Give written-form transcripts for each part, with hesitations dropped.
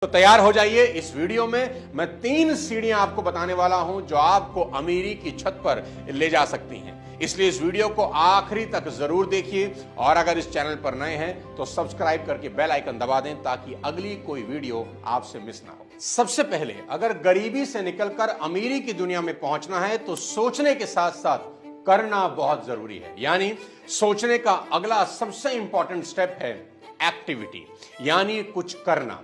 तो तैयार हो जाइए। इस वीडियो में मैं 3 सीढ़ियां आपको बताने वाला हूं जो आपको अमीरी की छत पर ले जा सकती हैं। इसलिए इस वीडियो को आखिरी तक जरूर देखिए और अगर इस चैनल पर नए हैं तो सब्सक्राइब करके बेल आइकन दबा दें ताकि अगली कोई वीडियो आपसे मिस ना हो। सबसे पहले अगर गरीबी से निकलकर अमीरी की दुनिया में पहुंचना है तो सोचने के साथ साथ करना बहुत जरूरी है। यानी सोचने का अगला सबसे इंपॉर्टेंट स्टेप है एक्टिविटी, यानी कुछ करना।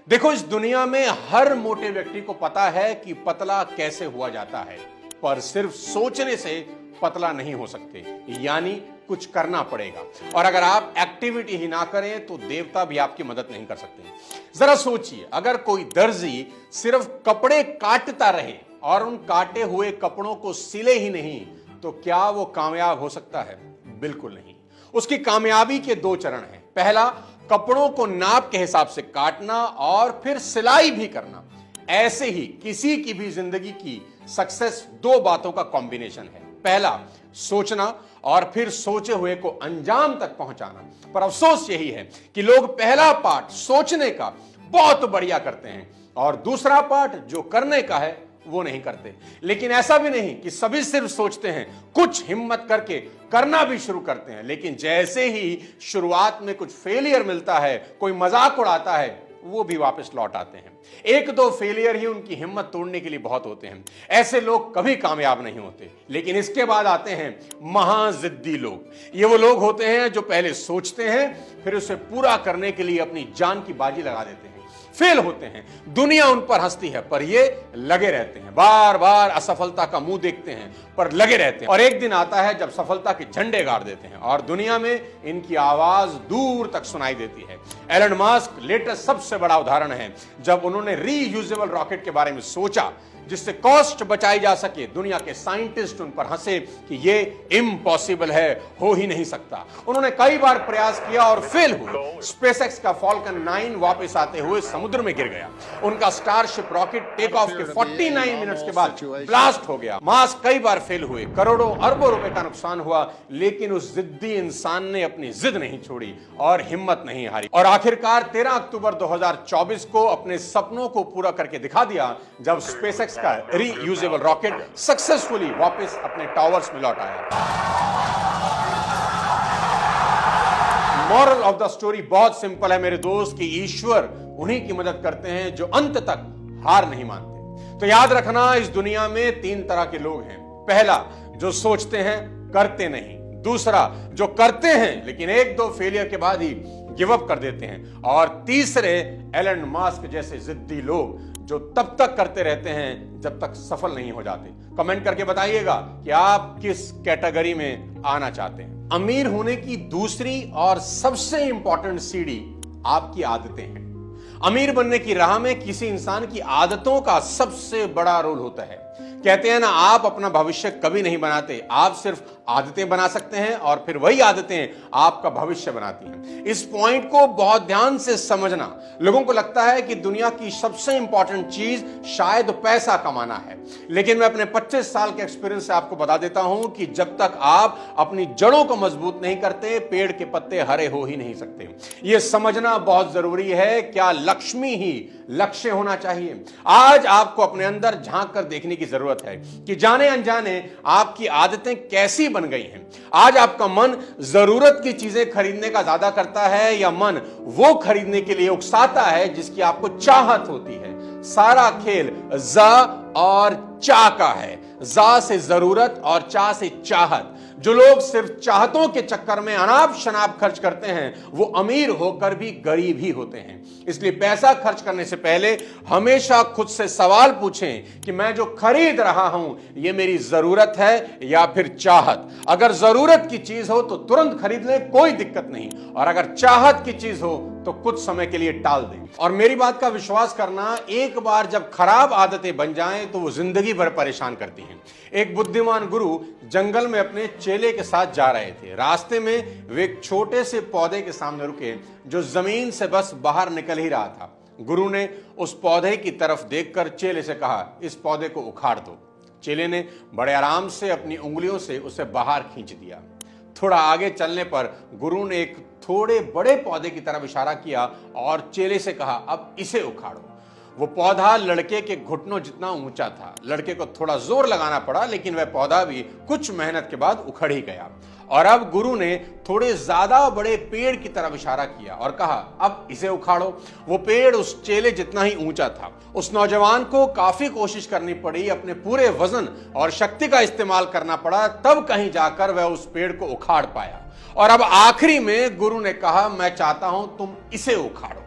देखो, इस दुनिया में हर मोटे व्यक्ति को पता है कि पतला कैसे हुआ जाता है, पर सिर्फ सोचने से पतला नहीं हो सकते, यानी कुछ करना पड़ेगा। और अगर आप एक्टिविटी ही ना करें तो देवता भी आपकी मदद नहीं कर सकते। जरा सोचिए, अगर कोई दर्जी सिर्फ कपड़े काटता रहे और उन काटे हुए कपड़ों को सिले ही नहीं तो क्या वो कामयाब हो सकता है? बिल्कुल नहीं। उसकी कामयाबी के 2 चरण हैं। पहला, कपड़ों को नाप के हिसाब से काटना और फिर सिलाई भी करना। ऐसे ही किसी की भी जिंदगी की सक्सेस 2 बातों का कॉम्बिनेशन है। पहला, सोचना और फिर सोचे हुए को अंजाम तक पहुंचाना। पर अफसोस यही है कि लोग पहला पार्ट सोचने का बहुत बढ़िया करते हैं और दूसरा पार्ट जो करने का है वो नहीं करते। लेकिन ऐसा भी नहीं कि सभी सिर्फ सोचते हैं, कुछ हिम्मत करके करना भी शुरू करते हैं, लेकिन जैसे ही शुरुआत में कुछ फेलियर मिलता है, कोई मजाक उड़ाता है, वो भी वापस लौट आते हैं। 1-2 फेलियर ही उनकी हिम्मत तोड़ने के लिए बहुत होते हैं। ऐसे लोग कभी कामयाब नहीं होते। लेकिन इसके बाद आते हैं महाजिद्दी लोग। ये वो लोग होते हैं जो पहले सोचते हैं फिर उसे पूरा करने के लिए अपनी जान की बाजी लगा देते हैं। फेल होते हैं, दुनिया उन पर हंसती है, पर ये लगे रहते हैं। बार बार असफलता का मुंह देखते हैं पर लगे रहते हैं। और एक दिन आता है जब सफलता के झंडे गाड़ देते हैं और दुनिया में इनकी आवाज दूर तक सुनाई देती है। एलन मस्क लेटेस्ट सबसे बड़ा उदाहरण है। जब उन्होंने रीयूजेबल रॉकेट के बारे में सोचा जिससे कॉस्ट बचाई जा सके, दुनिया के साइंटिस्ट उन पर हंसे कि ये इम्पॉसिबल है, हो ही नहीं सकता। उन्होंने कई बार प्रयास किया और फेल हुए। स्पेसएक्स का फॉल्कन 9 वापस आते हुए समुद्र में गिर गया। उनका स्टारशिप रॉकेट टेक ऑफ के 49 मिनट्स के बाद ब्लास्ट हो गया। मास्क कई बार फेल हुए, करोड़ों अरबों रुपए का नुकसान हुआ, लेकिन उस जिद्दी इंसान ने अपनी जिद नहीं छोड़ी और हिम्मत नहीं हारी और आखिरकार 13 अक्टूबर 2024 को अपने सपनों को पूरा करके दिखा दिया जब स्पेसएक्स का रीयूजेबल रॉकेट सक्सेसफुली वापस अपने टावर्स में लौट आया। मॉरल ऑफ द स्टोरी बहुत सिंपल है मेरे दोस्त, कि ईश्वर उन्हीं की मदद करते हैं जो अंत तक हार नहीं मानते। तो याद रखना, इस दुनिया में 3 तरह के लोग हैं। पहला, जो सोचते हैं करते नहीं। दूसरा, जो करते हैं लेकिन 1-2 फेलियर के बाद ही गिव अप कर देते हैं। और तीसरे, एलन मस्क जैसे जिद्दी लोग जो तब तक करते रहते हैं जब तक सफल नहीं हो जाते। कमेंट करके बताइएगा कि आप किस कैटेगरी में आना चाहते हैं। अमीर होने की दूसरी और सबसे इंपॉर्टेंट सीढ़ी आपकी आदतें हैं। अमीर बनने की राह में किसी इंसान की आदतों का सबसे बड़ा रोल होता है। कहते हैं ना, आप अपना भविष्य कभी नहीं बनाते, आप सिर्फ आदतें बना सकते हैं और फिर वही आदतें आपका भविष्य बनाती हैं। इस पॉइंट को बहुत ध्यान से समझना। लोगों को लगता है कि दुनिया की सबसे इंपॉर्टेंट चीज शायद पैसा कमाना है, लेकिन मैं अपने 25 साल के एक्सपीरियंस से आपको बता देता हूं कि जब तक आप अपनी जड़ों को मजबूत नहीं करते, पेड़ के पत्ते हरे हो ही नहीं सकते। यह समझना बहुत जरूरी है। क्या लक्ष्मी ही लक्ष्य होना चाहिए? आज आपको अपने अंदर झांक कर देखने की जरूरत है कि जाने अनजाने आपकी आदतें कैसी बन गई हैं। आज आपका मन जरूरत की चीजें खरीदने का ज्यादा करता है या मन वो खरीदने के लिए उकसाता है जिसकी आपको चाहत होती है? सारा खेल जा और चा का है। जा से जरूरत और चा से चाहत। जो लोग सिर्फ चाहतों के चक्कर में अनाप शनाप खर्च करते हैं वो अमीर होकर भी गरीब ही होते हैं। इसलिए पैसा खर्च करने से पहले हमेशा खुद से सवाल पूछें कि मैं जो खरीद रहा हूं ये मेरी जरूरत है या फिर चाहत। अगर जरूरत की चीज हो तो तुरंत खरीद लें, कोई दिक्कत नहीं, और अगर चाहत की चीज हो तो कुछ समय के लिए टाल दें। और मेरी बात का विश्वास करना, एक बार जब खराब आदतें बन जाएं तो वो जिंदगी भर परेशान करती हैं। एक बुद्धिमान गुरु जंगल में अपने चेले के साथ जा रहे थे। रास्ते में वे एक छोटे से पौधे के सामने रुके जो जमीन से बस बाहर निकल ही रहा था। गुरु ने उस पौधे की तरफ देखकर चेले से कहा, इस पौधे को उखाड़ दो। चेले ने बड़े आराम से अपनी उंगलियों से उसे बाहर खींच दिया। थोड़ा आगे चलने पर गुरु ने एक थोड़े बड़े पौधे की तरफ इशारा किया और चेले से कहा, अब इसे उखाड़ो। वो पौधा लड़के के घुटनों जितना ऊंचा था। लड़के को थोड़ा जोर लगाना पड़ा, लेकिन वह पौधा भी कुछ मेहनत के बाद उखड़ ही गया। और अब गुरु ने थोड़े ज्यादा बड़े पेड़ की तरफ इशारा किया और कहा, अब इसे उखाड़ो। वो पेड़ उस चेले जितना ही ऊंचा था। उस नौजवान को काफी कोशिश करनी पड़ी, अपने पूरे वजन और शक्ति का इस्तेमाल करना पड़ा, तब कहीं जाकर वह उस पेड़ को उखाड़ पाया। और अब आखिरी में गुरु ने कहा, मैं चाहता हूं तुम इसे उखाड़ो।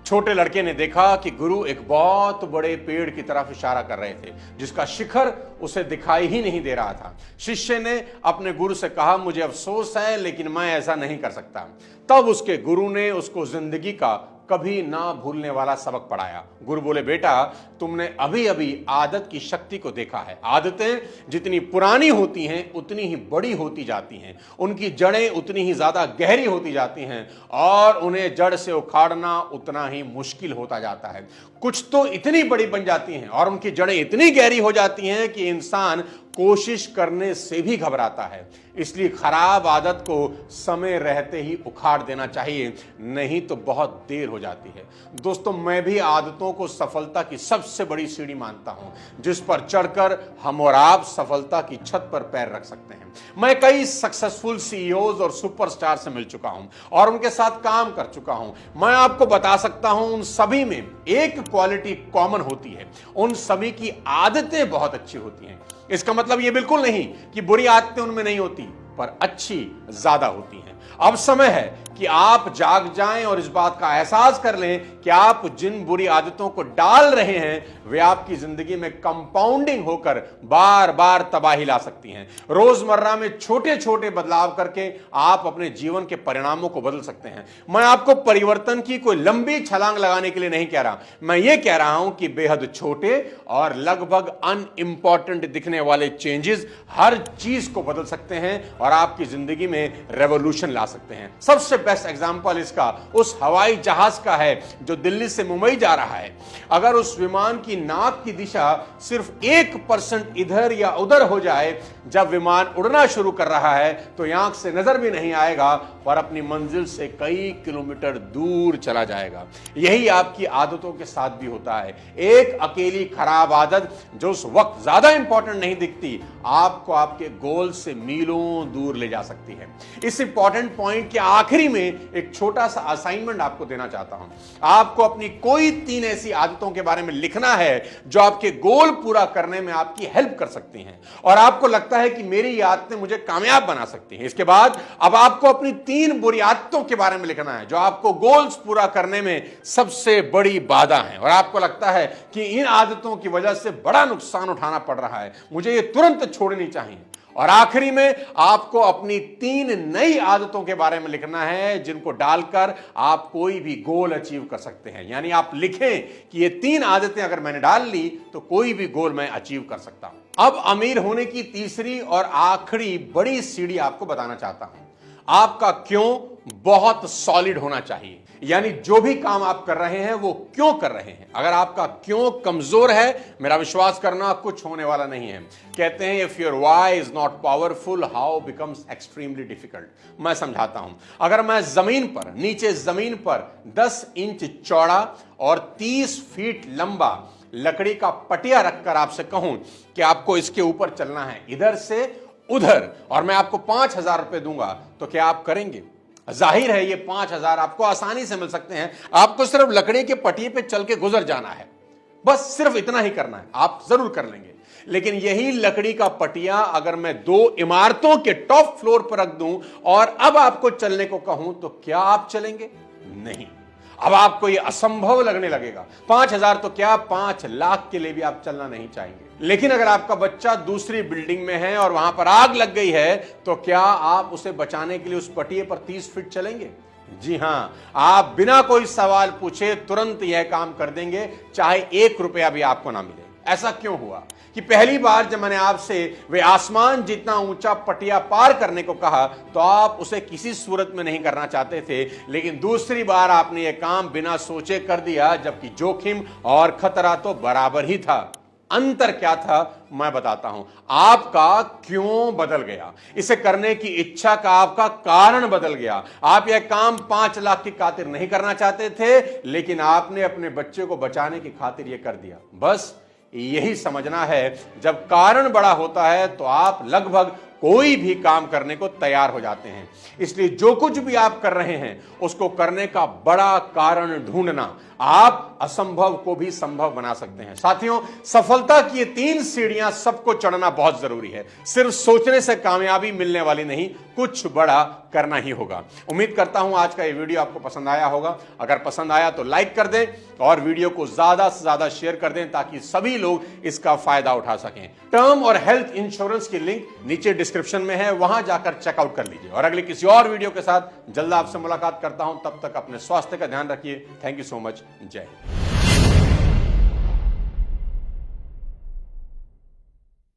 छोटे लड़के ने देखा कि गुरु एक बहुत बड़े पेड़ की तरफ इशारा कर रहे थे, जिसका शिखर उसे दिखाई ही नहीं दे रहा था। शिष्य ने अपने गुरु से कहा, मुझे अफसोस है, लेकिन मैं ऐसा नहीं कर सकता। तब उसके गुरु ने उसको जिंदगी का कभी ना भूलने वाला सबक पढ़ाया। गुरु बोले, बेटा, तुमने अभी अभी आदत की शक्ति को देखा है। आदतें जितनी पुरानी होती हैं उतनी ही बड़ी होती जाती हैं, उनकी जड़ें उतनी ही ज्यादा गहरी होती जाती हैं और उन्हें जड़ से उखाड़ना उतना ही मुश्किल होता जाता है। कुछ तो इतनी बड़ी बन जाती हैं और उनकी जड़ें इतनी गहरी हो जाती हैं कि इंसान कोशिश करने से भी घबराता है। इसलिए खराब आदत को समय रहते ही उखाड़ देना चाहिए, नहीं तो बहुत देर हो जाती है। दोस्तों, मैं भी आदतों को सफलता की सबसे बड़ी सीढ़ी मानता हूं, जिस पर चढ़कर हम और आप सफलता की छत पर पैर रख सकते हैं। मैं कई सक्सेसफुल सीईओज और सुपरस्टार से मिल चुका हूं और उनके साथ काम कर चुका हूं। मैं आपको बता सकता हूं, उन सभी में एक क्वालिटी कॉमन होती है, उन सभी की आदतें बहुत अच्छी होती हैं। इसका मतलब यह बिल्कुल नहीं कि बुरी आदतें उनमें नहीं होती, पर अच्छी ज्यादा होती हैं। अब समय है कि आप जाग जाएं और इस बात का एहसास कर लें कि आप जिन बुरी आदतों को डाल रहे हैं वे आपकी जिंदगी में कंपाउंडिंग होकर बार बार तबाही ला सकती हैं। रोजमर्रा में छोटे छोटे बदलाव करके आप अपने जीवन के परिणामों को बदल सकते हैं। मैं आपको परिवर्तन की कोई लंबी छलांग लगाने के लिए नहीं कह रहा, मैं ये कह रहा हूं कि बेहद छोटे और लगभग अनइम्पॉर्टेंट दिखने वाले चेंजेस हर चीज को बदल सकते हैं और आपकी जिंदगी में रेवोल्यूशन ला सकते हैं। सबसे बेस्ट एग्जांपल इसका उस हवाई जहाज का है जो दिल्ली से मुंबई जा रहा है। अगर उस विमान की नाक की दिशा सिर्फ 1% इधर या उधर हो जाए जब विमान उड़ना शुरू कर रहा है, तो आंख से नजर भी नहीं आएगा पर अपनी मंजिल से कई किलोमीटर दूर चला जाएगा। यही आपकी आदतों के साथ भी होता है। एक अकेली खराब आदत जो उस वक्त ज्यादा इंपॉर्टेंट नहीं दिखती, आपको आपके गोल से मीलों दूर ले जा सकती है। इस इंपॉर्टेंट पॉइंट के आखिरी में एक छोटा सा असाइनमेंट आपको देना चाहता हूं। आपको अपनी कोई 3 ऐसी आदतों के बारे में लिखना है जो आपके गोल पूरा करने में आपकी हेल्प कर सकती हैं और आपको लगता है कि मेरी ये आदतें मुझे कामयाब बना सकती हैं। इसके बाद अब आपको अपनी 3 बुरी आदतों के बारे में लिखना है जो आपको गोल्स पूरा करने में सबसे बड़ी बाधा है और आपको लगता है कि इन आदतों की वजह से बड़ा नुकसान उठाना पड़ रहा है, मुझे ये तुरंत छोड़नी चाहिए। और आखिरी में आपको अपनी 3 नई आदतों के बारे में लिखना है जिनको डालकर आप कोई भी गोल अचीव कर सकते हैं। यानी आप लिखें कि ये 3 आदतें अगर मैंने डाल ली तो कोई भी गोल मैं अचीव कर सकता हूं। अब अमीर होने की तीसरी और आखिरी बड़ी सीढ़ी आपको बताना चाहता हूं। आपका क्यों बहुत सॉलिड होना चाहिए, यानी जो भी काम आप कर रहे हैं वो क्यों कर रहे हैं। अगर आपका क्यों कमजोर है, मेरा विश्वास करना कुछ होने वाला नहीं है। कहते हैं if your why is not powerful how becomes extremely difficult. मैं समझाता हूं। अगर मैं नीचे जमीन पर 10 इंच चौड़ा और 30 फीट लंबा लकड़ी का पटिया रखकर आपसे कहूं कि आपको इसके ऊपर चलना है इधर से उधर और मैं आपको 5,000 रुपए दूंगा, तो क्या आप करेंगे? जाहिर है ये 5,000 आपको आसानी से मिल सकते हैं। आपको सिर्फ लकड़ी के पटिए पे चल के गुजर जाना है, बस सिर्फ इतना ही करना है, आप जरूर कर लेंगे। लेकिन यही लकड़ी का पटिया अगर मैं 2 इमारतों के टॉप फ्लोर पर रख दूं और अब आपको चलने को कहूं, तो क्या आप चलेंगे? नहीं। अब आपको यह असंभव लगने लगेगा। 5,000 तो क्या 5 लाख के लिए भी आप चलना नहीं चाहेंगे। लेकिन अगर आपका बच्चा दूसरी बिल्डिंग में है और वहां पर आग लग गई है, तो क्या आप उसे बचाने के लिए उस पटिए पर 30 फीट चलेंगे? जी हां, आप बिना कोई सवाल पूछे तुरंत यह काम कर देंगे, चाहे 1 रुपया भी आपको ना मिले। ऐसा क्यों हुआ कि पहली बार जब मैंने आपसे वे आसमान जितना ऊंचा पटिया पार करने को कहा तो आप उसे किसी सूरत में नहीं करना चाहते थे, लेकिन दूसरी बार आपने यह काम बिना सोचे कर दिया, जबकि जोखिम और खतरा तो बराबर ही था। अंतर क्या था मैं बताता हूं। आपका क्यों बदल गया, इसे करने की इच्छा का आपका कारण बदल गया। आप यह काम 5 लाख की खातिर नहीं करना चाहते थे, लेकिन आपने अपने बच्चे को बचाने की खातिर यह कर दिया। बस यही समझना है, जब कारण बड़ा होता है तो आप लगभग कोई भी काम करने को तैयार हो जाते हैं। इसलिए जो कुछ भी आप कर रहे हैं उसको करने का बड़ा कारण ढूंढना आप असंभव को भी संभव बना सकते हैं। साथियों, सफलता की ये 3 सीढ़ियां सबको चढ़ना बहुत जरूरी है। सिर्फ सोचने से कामयाबी मिलने वाली नहीं, कुछ बड़ा करना ही होगा। उम्मीद करता हूं आज का ये वीडियो आपको पसंद आया होगा। अगर पसंद आया तो लाइक कर दें और वीडियो को ज्यादा से ज्यादा शेयर कर दें ताकि सभी लोग इसका फायदा उठा सकें। टर्म और हेल्थ इंश्योरेंस की लिंक नीचे डिस्क्रिप्शन में है, वहां जाकर चेकआउट कर लीजिए। और अगले किसी और वीडियो के साथ जल्द आपसे मुलाकात करता हूं। तब तक अपने स्वास्थ्य का ध्यान रखिए। Thank you so much. जय हिंद।